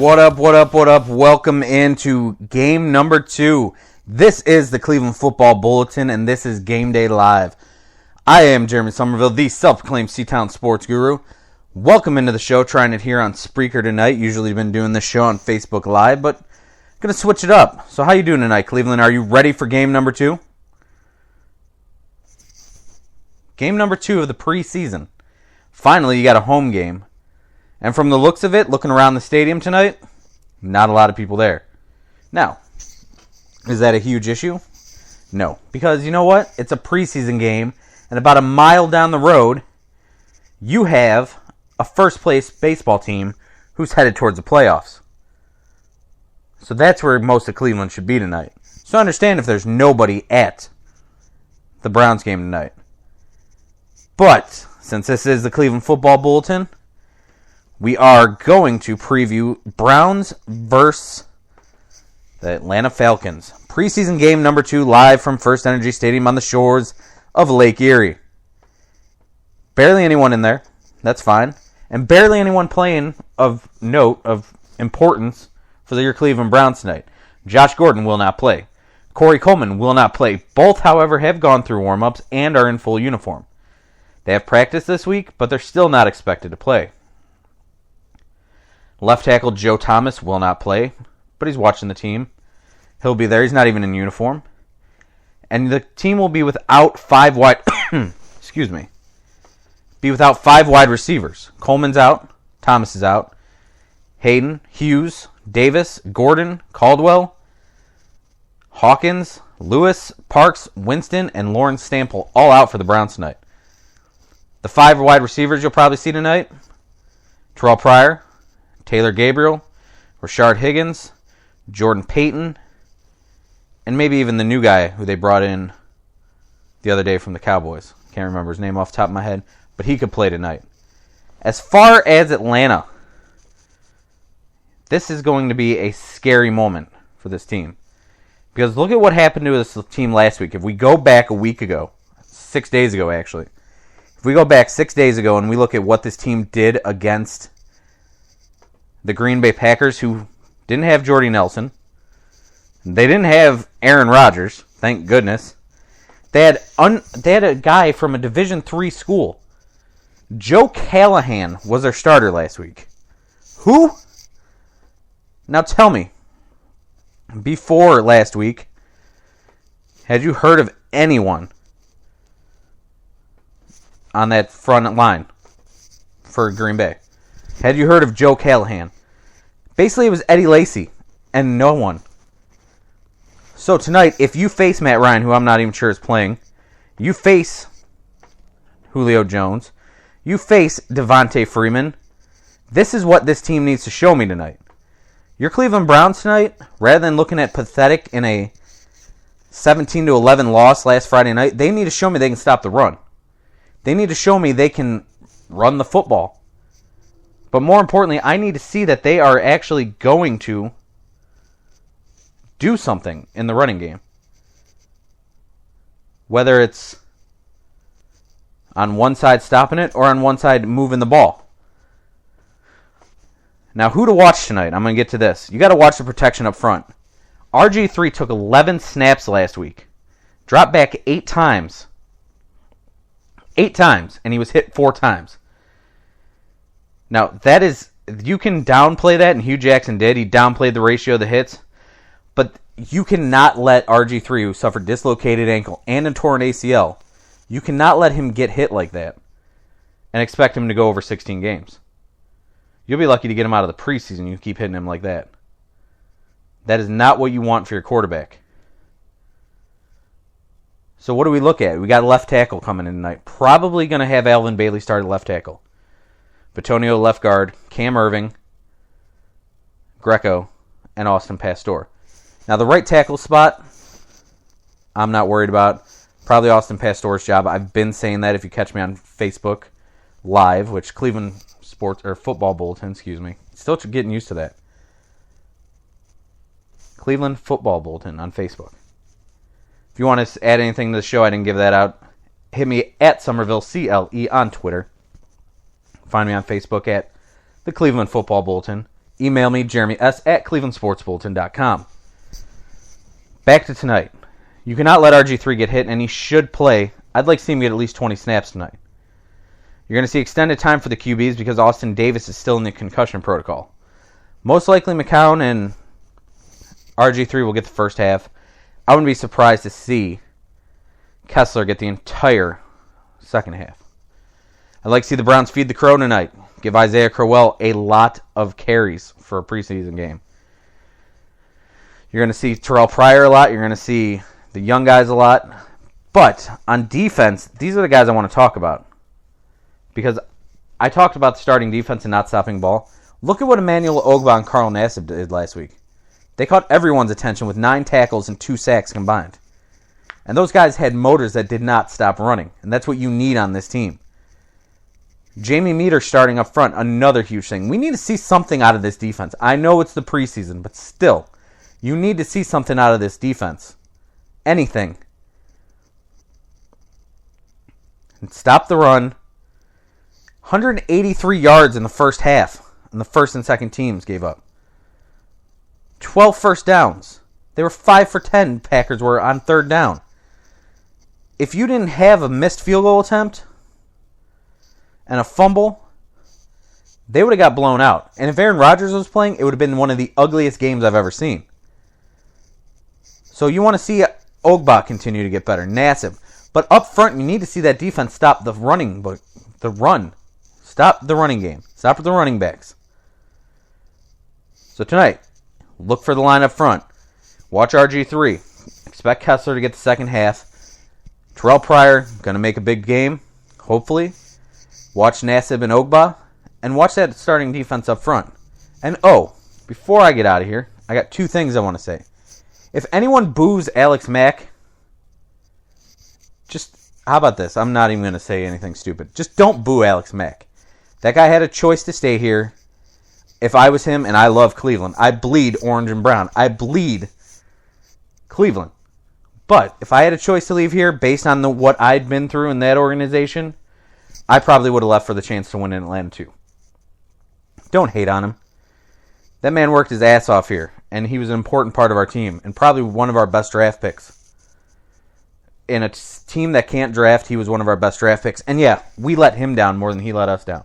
What up, what up, what up? Welcome into game number 2. This is the Cleveland Football Bulletin, and this is Game Day Live. I am Jeremy Somerville, the self-proclaimed C-Town sports guru. Welcome into the show, trying it here on Spreaker tonight. Usually been doing this show on Facebook Live, but going to switch it up. So how you doing tonight, Cleveland? Are you ready for game number 2? Game number 2 of the preseason. Finally, you got a home game. And from the looks of it, looking around the stadium tonight, not a lot of people there. Now, is that a huge issue? No. Because you know what? It's a preseason game, and about a mile down the road, you have a first-place baseball team who's headed towards the playoffs. So that's where most of Cleveland should be tonight. So I understand if there's nobody at the Browns game tonight. But since this is the Cleveland Football Bulletin, we are going to preview Browns versus the Atlanta Falcons. Preseason game number 2 live from First Energy Stadium on the shores of Lake Erie. Barely anyone in there. That's fine. And barely anyone playing of note, of importance for your Cleveland Browns tonight. Josh Gordon will not play. Corey Coleman will not play. Both, however, have gone through warm-ups and are in full uniform. They have practiced this week, but they're still not expected to play. Left tackle Joe Thomas will not play, but he's watching the team. He'll be there. He's not even in uniform. And the team will be without 5 wide be without 5 wide receivers. Coleman's out, Thomas is out. Hayden, Hughes, Davis, Gordon, Caldwell, Hawkins, Lewis, Parks, Winston, and Lawrence Stample all out for the Browns tonight. The 5 wide receivers you'll probably see tonight: Terrell Pryor, Taylor Gabriel, Rashard Higgins, Jordan Payton, and maybe even the new guy who they brought in the other day from the Cowboys. Can't remember his name off the top of my head, but he could play tonight. As far as Atlanta, this is going to be a scary moment for this team. Because look at what happened to this team last week. If we go back a week ago, 6 days ago actually, if we go back 6 days ago and we look at what this team did against the Green Bay Packers, who didn't have Jordy Nelson. They didn't have Aaron Rodgers, thank goodness. They had a guy from a Division III school. Joe Callahan was their starter last week. Who? Now tell me, before last week, had you heard of anyone on that front line for Green Bay? Had you heard of Joe Callahan? Basically, it was Eddie Lacy and no one. So tonight, if you face Matt Ryan, who I'm not even sure is playing, you face Julio Jones, you face Devontae Freeman, this is what this team needs to show me tonight. Your Cleveland Browns tonight, rather than looking at pathetic in a 17-11 loss last Friday night, they need to show me they can stop the run. They need to show me they can run the football. But more importantly, I need to see that they are actually going to do something in the running game. Whether it's on one side stopping it or on one side moving the ball. Now, who to watch tonight? I'm going to get to this. You got to watch the protection up front. RG3 took 11 snaps last week. Dropped back 8 times. 8 times, and he was hit 4 times. Now, that is, you can downplay that, and Hugh Jackson did. He downplayed the ratio of the hits. But you cannot let RG3, who suffered dislocated ankle and a torn ACL, you cannot let him get hit like that and expect him to go over 16 games. You'll be lucky to get him out of the preseason. You keep hitting him like that. That is not what you want for your quarterback. So what do we look at? We got left tackle coming in tonight. Probably going to have Alvin Bailey start at left tackle. Bitonio left guard, Cam Irving, Greco, and Austin Pastor. Now the right tackle spot, I'm not worried about. Probably Austin Pastor's job. I've been saying that if you catch me on Facebook Live, which Cleveland Sports or Football Bulletin, Still getting used to that. Cleveland Football Bulletin on Facebook. If you want to add anything to the show, I didn't give that out. Hit me at Somerville CLE on Twitter. Find me on Facebook at the Cleveland Football Bulletin. Email me, jeremys@clevelandsportsbulletin.com. Back to tonight. You cannot let RG3 get hit, and he should play. I'd like to see him get at least 20 snaps tonight. You're going to see extended time for the QBs because Austin Davis is still in the concussion protocol. Most likely McCown and RG3 will get the first half. I wouldn't be surprised to see Kessler get the entire second half. I'd like to see the Browns feed the crow tonight. Give Isaiah Crowell a lot of carries for a preseason game. You're going to see Terrell Pryor a lot. You're going to see the young guys a lot. But on defense, these are the guys I want to talk about. Because I talked about the starting defense and not stopping the ball. Look at what Emmanuel Ogbah and Carl Nassib did last week. They caught everyone's attention with 9 tackles and 2 sacks combined. And those guys had motors that did not stop running. And that's what you need on this team. Jamie Meter starting up front, another huge thing. We need to see something out of this defense. I know it's the preseason, but still, you need to see something out of this defense. Anything. And stop the run. 183 yards in the first half, and the first and second teams gave up. 12 first downs. They were 5 for 10, Packers were, on third down. If you didn't have a missed field goal attempt and a fumble, they would have got blown out. And if Aaron Rodgers was playing, it would have been one of the ugliest games I've ever seen. So you want to see Ogbah continue to get better, Nassib. But up front, you need to see that defense stop the run. Stop the running game. Stop with the running backs. So tonight, look for the line up front. Watch RG3. Expect Kessler to get the second half. Terrell Pryor, going to make a big game, hopefully. Watch Nassib and Ogbah. And watch that starting defense up front. And before I get out of here, I got 2 things I want to say. If anyone boos Alex Mack, how about this? I'm not even going to say anything stupid. Just don't boo Alex Mack. That guy had a choice to stay here. If I was him, and I love Cleveland, I bleed orange and brown. I bleed Cleveland. But if I had a choice to leave here based on what I'd been through in that organization, I probably would have left for the chance to win in Atlanta too. Don't hate on him. That man worked his ass off here, and he was an important part of our team, and probably one of our best draft picks. In a team that can't draft, he was one of our best draft picks. And yeah, we let him down more than he let us down.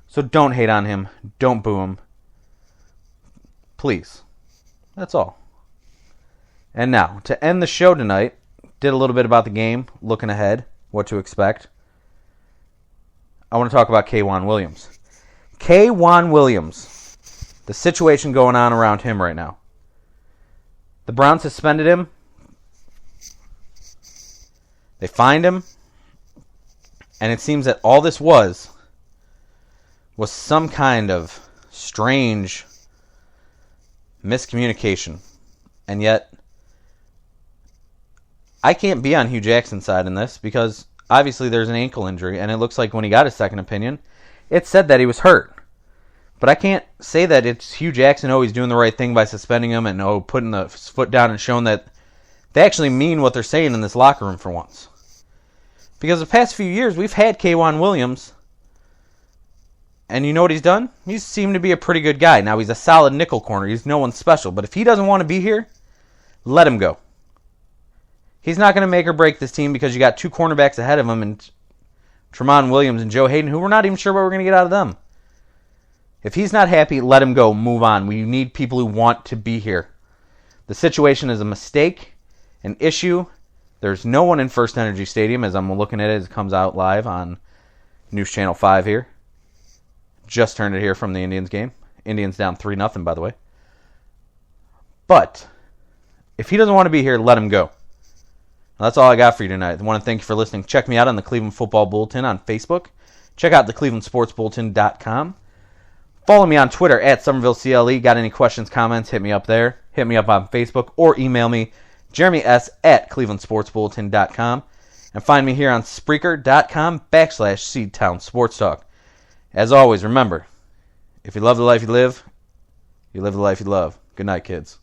So don't hate on him. Don't boo him. Please. That's all. And now, to end the show tonight, did a little bit about the game, looking ahead, what to expect. I want to talk about K'Wan Williams. K'Wan Williams, the situation going on around him right now. The Browns suspended him. They fined him. And it seems that all this was some kind of strange miscommunication. And yet, I can't be on Hugh Jackson's side in this because obviously there's an ankle injury, and it looks like when he got his second opinion, it said that he was hurt. But I can't say that it's Hugh Jackson always doing the right thing by suspending him and putting the foot down and showing that they actually mean what they're saying in this locker room for once. Because the past few years, we've had K'Wan Williams, and you know what he's done? He's seemed to be a pretty good guy. Now, he's a solid nickel corner. He's no one special. But if he doesn't want to be here, let him go. He's not going to make or break this team because you got 2 cornerbacks ahead of him, and Tramon Williams and Joe Hayden, who we're not even sure what we're going to get out of them. If he's not happy, let him go. Move on. We need people who want to be here. The situation is a mistake, an issue. There's no one in First Energy Stadium, as I'm looking at it as it comes out live on News Channel 5 here. Just turned it here from the Indians game. Indians down 3-0, by the way. But if he doesn't want to be here, let him go. Well, that's all I got for you tonight. I want to thank you for listening. Check me out on the Cleveland Football Bulletin on Facebook. Check out the ClevelandSportsBulletin.com. Follow me on Twitter at SomervilleCLE. Got any questions, comments, hit me up there. Hit me up on Facebook or email me, JeremyS@ClevelandSportsBulletin.com. And find me here on Spreaker.com/SeedTownSportsTalk. As always, remember, if you love the life you live the life you love. Good night, kids.